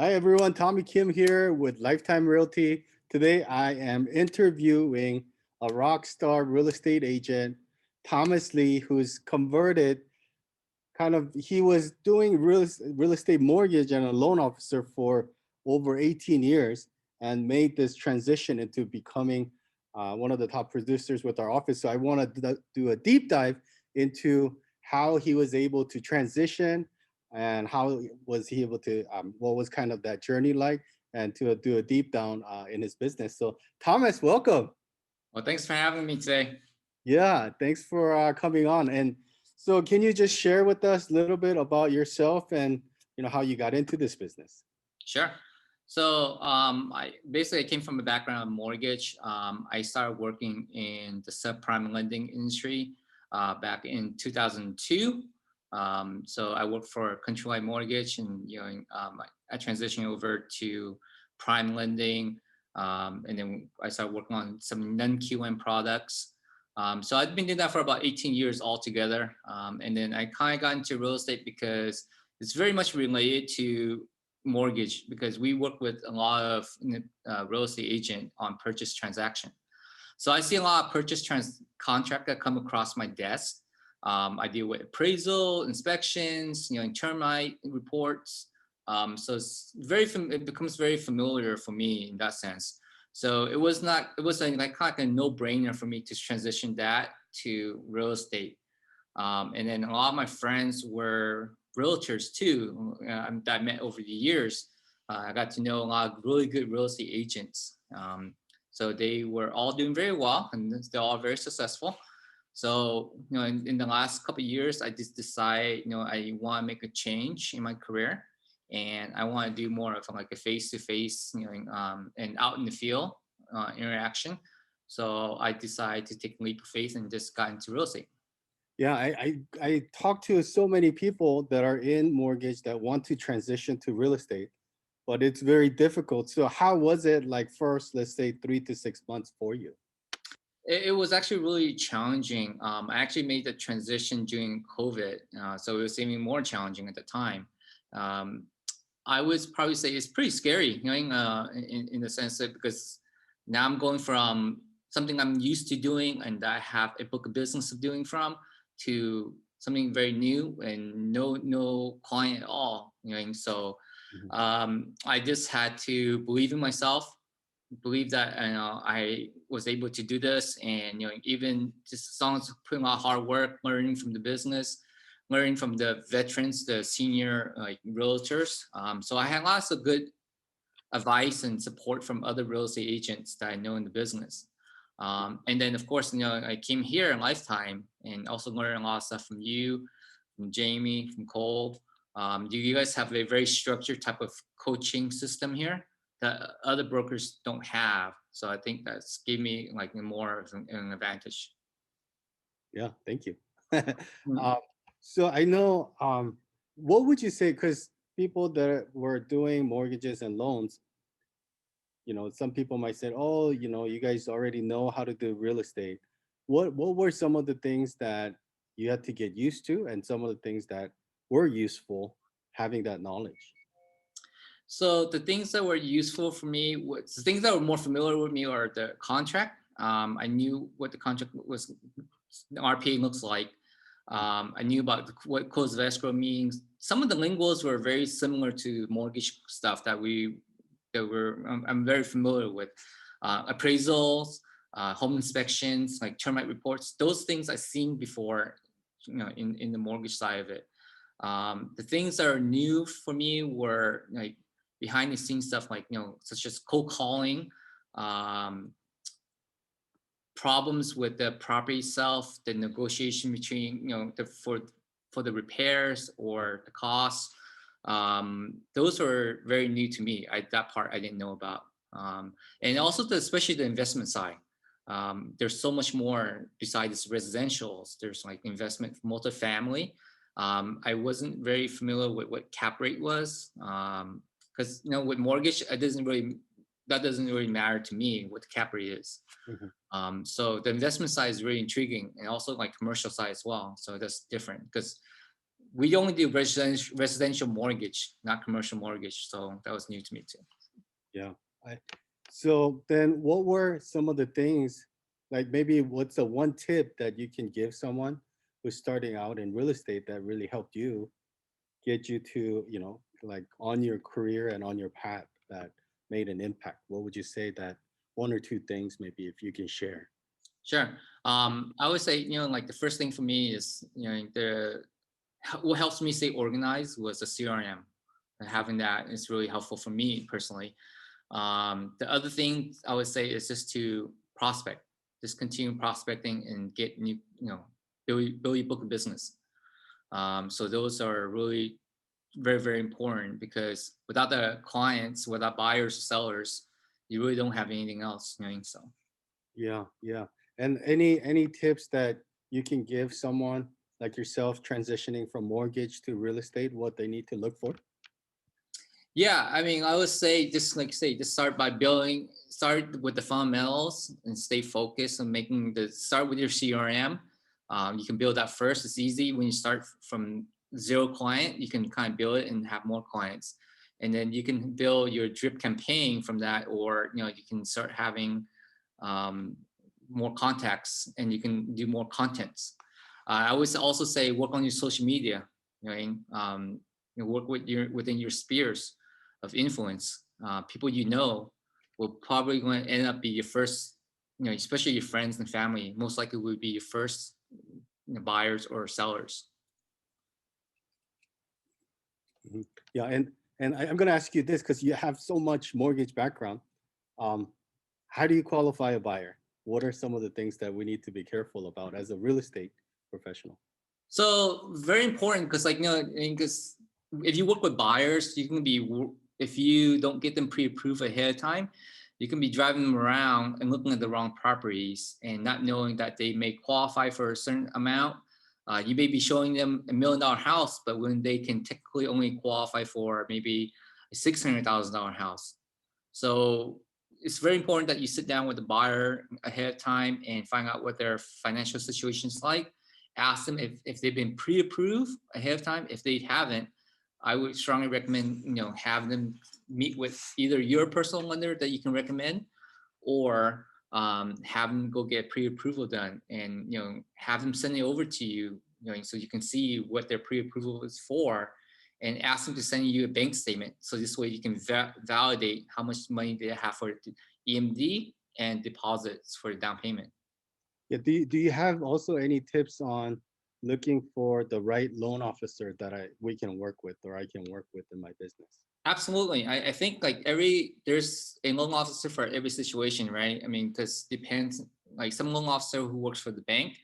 Hi everyone, Tommy Kim here with Lifetime Realty. Today I am interviewing a rock star real estate agent, Thomas Lee, who's converted he was doing real estate mortgage and a loan officer for over 18 years and made this transition into becoming one of the top producers with our office. So I want to do a deep dive into how he was able to transition and how was he able to, what was kind of that journey like, and to do a deep down in his business. So Thomas, welcome. Well, thanks for having me today. Yeah, thanks for coming on. And so, can you just share with us a little bit about yourself and how you got into this business? Sure. So I came from a background of mortgage. I started working in the subprime lending industry back in 2002. So I worked for Countrywide Mortgage, and I transitioned over to prime lending, and then I started working on some non-QM products. So I've been doing that for about 18 years altogether. And then I kind of got into real estate because it's very much related to mortgage, because we work with a lot of real estate agent on purchase transaction. So I see a lot of contract that come across my desk. I deal with appraisal, inspections, and termite reports. So it becomes very familiar for me in that sense. So it was like kind of a no-brainer for me to transition that to real estate. And then a lot of my friends were realtors too, that I met over the years. I got to know a lot of really good real estate agents. So they were all doing very well, and they're all very successful. So, in the last couple of years, I just decided, I want to make a change in my career, and I want to do more of like a face-to-face, and out in the field interaction. So I decided to take a leap of faith and just got into real estate. Yeah, I talk to so many people that are in mortgage that want to transition to real estate, but it's very difficult. So how was it like first, let's say 3 to 6 months for you? It was actually really challenging. I actually made the transition during COVID, so it was even more challenging at the time. Um, I would probably say it's pretty scary, in the sense that because now I'm going from something I'm used to doing and that I have a book of business of doing from, to something very new and no client at all. And so Mhm. I just had to believe in myself, believe that I was able to do this, and even just as long as putting a lot of hard work, learning from the business, learning from the veterans, the senior realtors. So I had lots of good advice and support from other real estate agents that I know in the business. And then of course, I came here in Lifetime and also learned a lot of stuff from you, from Jamie, from Cole. Do you guys have a very structured type of coaching system here that other brokers don't have? So I think that's gave me like more of an advantage. Yeah, thank you. Mm. um, so I know, what would you say, because people that were doing mortgages and loans, some people might say, oh, you guys already know how to do real estate. What were some of the things that you had to get used to, and some of the things that were useful having that knowledge? So the things that were useful for me, was the things that were more familiar with me are the contract. I knew what the contract was, the RPA looks like. I knew about what close of escrow means. Some of the linguals were very similar to mortgage stuff I'm very familiar with. Appraisals, home inspections, like termite reports. Those things I've seen before, in the mortgage side of it. The things that are new for me were like behind the scenes stuff, like such as cold calling, um, problems with the property itself, the negotiation between for the repairs or the costs. Those were very new to me. That part I didn't know about, and also especially the investment side. There's so much more besides residentials. There's like investment multifamily. I wasn't very familiar with what cap rate was, because with mortgage, that doesn't really matter to me what the cap rate is. Mhm. So the investment side is really intriguing, and also like commercial side as well. So that's different because we only do residential mortgage, not commercial mortgage. So that was new to me too. Yeah. I, so then what were some of the things, like maybe what's the one tip that you can give someone who's starting out in real estate that really helped you get you to, like on your career and on your path that made an impact? What would you say that one or two things maybe if you can share? Sure. I would say, like the first thing for me is, what helps me stay organized was a CRM. And having that is really helpful for me personally. The other thing I would say is just to prospect, just continue prospecting and get new, build your book of business. So those are really very, very important because without the clients, without buyers, sellers, you really don't have anything else. So. Yeah, yeah. And any tips that you can give someone like yourself transitioning from mortgage to real estate, what they need to look for? Yeah, I mean, I would say just start by building, start with the fundamentals and stay focused on start with your CRM. You can build that first. It's easy when you start from zero client, you can kind of build it and have more clients. And then you can build your drip campaign from that, or, you can start having um, more contacts and you can do more contents. I always also say work on your social media, work within your spheres of influence. People will probably going to end up be your first, especially your friends and family, most likely will be your first buyers or sellers. Mhm. Yeah, and I'm going to ask you this because you have so much mortgage background. Um, how do you qualify a buyer? What are some of the things that we need to be careful about as a real estate professional? So very important because because if you work with buyers, if you don't get them pre-approved ahead of time, you can be driving them around and looking at the wrong properties and not knowing that they may qualify for a certain amount. You may be showing them $1 million house, but when they can technically only qualify for maybe a $600,000 house. So it's very important that you sit down with the buyer ahead of time and find out what their financial situation is like. Ask them if they've been pre-approved ahead of time. If they haven't, I would strongly recommend, have them meet with either your personal lender that you can recommend, or have them go get pre-approval done, and have them send it over to you, so you can see what their pre-approval is for, and ask them to send you a bank statement. So this way you can validate how much money they have for EMD and deposits for the down payment. Yeah, do you have also any tips on looking for the right loan officer that we can work with or I can work with in my business? Absolutely. I think like there's a loan officer for every situation, right? I mean, because depends, like some loan officer who works for the bank,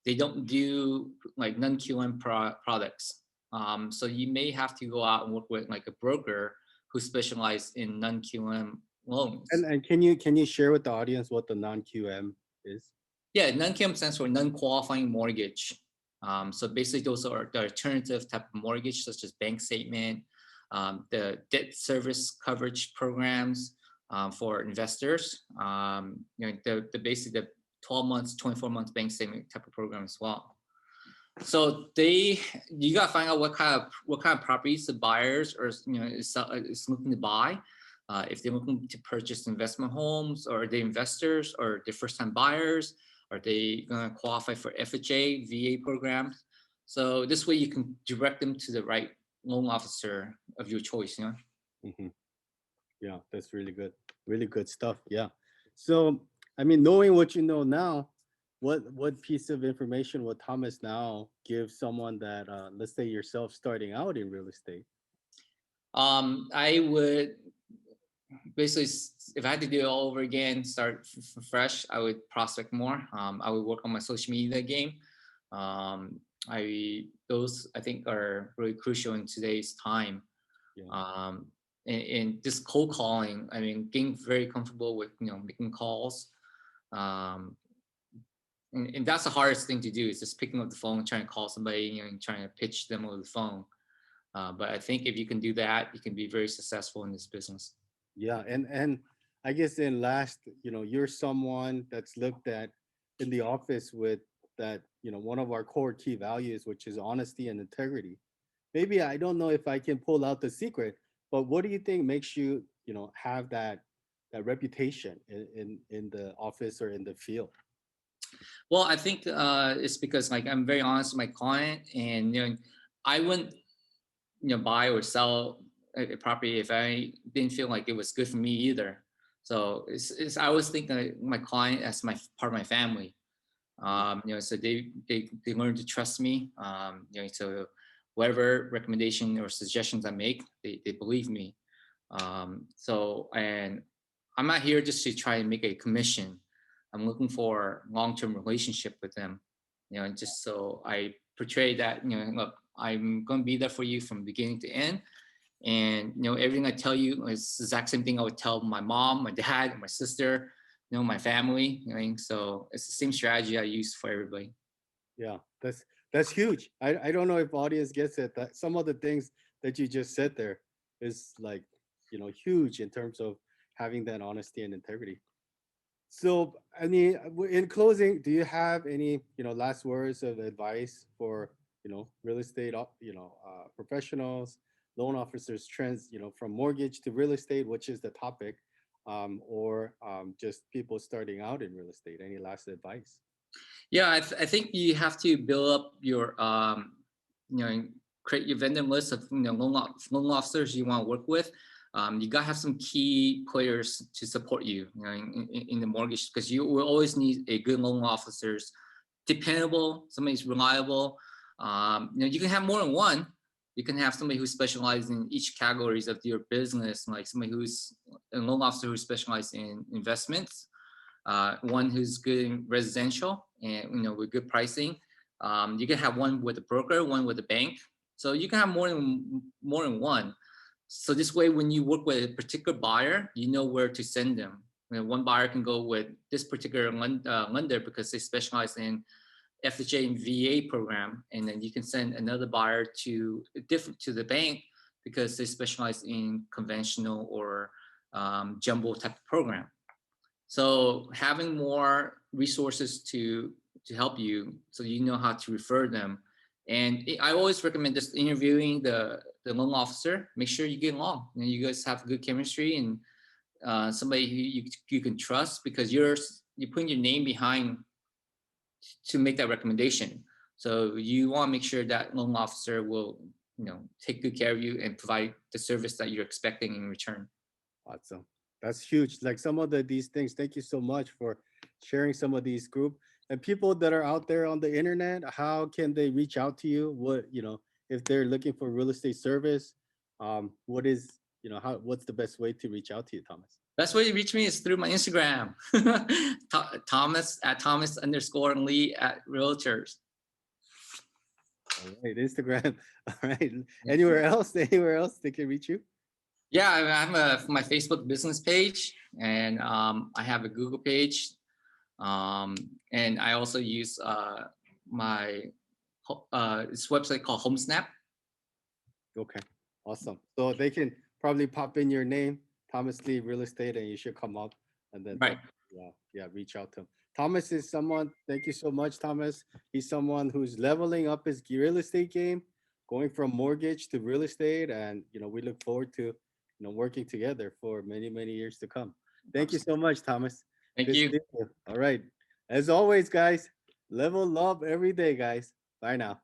they don't do like non-QM products. So you may have to go out and work with like a broker who specializes in non-QM loans. And can you share with the audience what the non-QM is? Yeah, non-QM stands for non-qualifying mortgage. So basically, those are the alternative type of mortgage, such as bank statement, the debt service coverage programs for investors. The basically the 12 months, 24 months bank statement type of program as well. So you gotta find out what kind of properties the buyers is looking to buy. If they're looking to purchase investment homes, or are they investors, or they're first time buyers, are they gonna qualify for FHA, VA programs? So this way you can direct them to the right loan officer of your choice. Hmm. Yeah, that's really good. Really good stuff. Yeah. So, I mean, knowing what you know now, what piece of information would Thomas now give someone that, let's say yourself starting out in real estate? I would basically, if I had to do it all over again, start fresh, I would prospect more. I would work on my social media game. Those I think are really crucial in today's time. Yeah. And just cold calling. I mean, getting very comfortable with making calls. Um, and that's the hardest thing to do, is just picking up the phone, trying to call somebody, and trying to pitch them over the phone. But I think if you can do that, you can be very successful in this business. Yeah, and I guess in last, you're someone that's looked at in the office with that, one of our core key values, which is honesty and integrity. maybe I don't know if I can pull out the secret, but what do you think makes you, have that reputation in the office or in the field? Well, I think it's because like I'm very honest with my client, and I wouldn't buy or sell a property if I didn't feel like it was good for me either. So it's I always think of my client as my part of my family. Mm. So they learn to trust me. So whatever recommendation or suggestions I make, they believe me. And I'm not here just to try and make a commission. I'm looking for long-term relationship with them. Just so I portray that, look, I'm going to be there for you from beginning to end. And everything I tell you is the exact same thing I would tell my mom, my dad, my sister, my family. So it's the same strategy I use for everybody. Yeah, that's huge. I don't know if audience gets it. That some of the things that you just said there is like, huge in terms of having that honesty and integrity. So, I mean, in closing, do you have any, last words of advice for, real estate, professionals, loan officers, trends, from mortgage to real estate, which is the topic, or just people starting out in real estate? Any last advice? Yeah, I think you have to build up your, you know, create your vendor list of loan officers you want to work with. You gotta have some key players to support you, in the mortgage, because you will always need a good loan officers, dependable, somebody who's reliable. You can have more than one. You can have somebody who specializes in each categories of your business, like somebody who's a loan officer who specializes in investments, one who's good in residential and with good pricing. You can have one with a broker, one with a bank. So you can have more than one. So this way, when you work with a particular buyer, you know where to send them. One buyer can go with this particular lender because they specialize in FHA and VA program, and then you can send another buyer to different to the bank because they specialize in conventional or jumbo type of program. So having more resources to help you, so you know how to refer them. And I always recommend just interviewing the loan officer. Make sure you get along. You guys have good chemistry, and somebody who you can trust, because you're putting your name behind to make that recommendation. So you want to make sure that loan officer will take good care of you and provide the service that you're expecting in return. Awesome. That's huge. Like some of these things. Thank you so much for sharing some of these group and people that are out there on the internet. How can they reach out to you? What, if they're looking for real estate service, what is, what's the best way to reach out to you, Thomas? Best way to reach me is through my Instagram, Thomas at Thomas underscore Lee at Realtors. All right, Instagram. All right. Anywhere else? Anywhere else they can reach you? Yeah, I have my Facebook business page, and I have a Google page, and I also use my this website called HomeSnap. Okay. Awesome. So they can probably pop in your name, Thomas Lee Real Estate, and you should come up and then Right. yeah, yeah, reach out to him. Thomas is someone, thank you so much, Thomas. He's someone who's leveling up his real estate game, going from mortgage to real estate. And we look forward to working together for many, many years to come. Thank you so much, Thomas. Thank Good you. seeing you. All right. As always, guys, level up every day, guys. Bye now.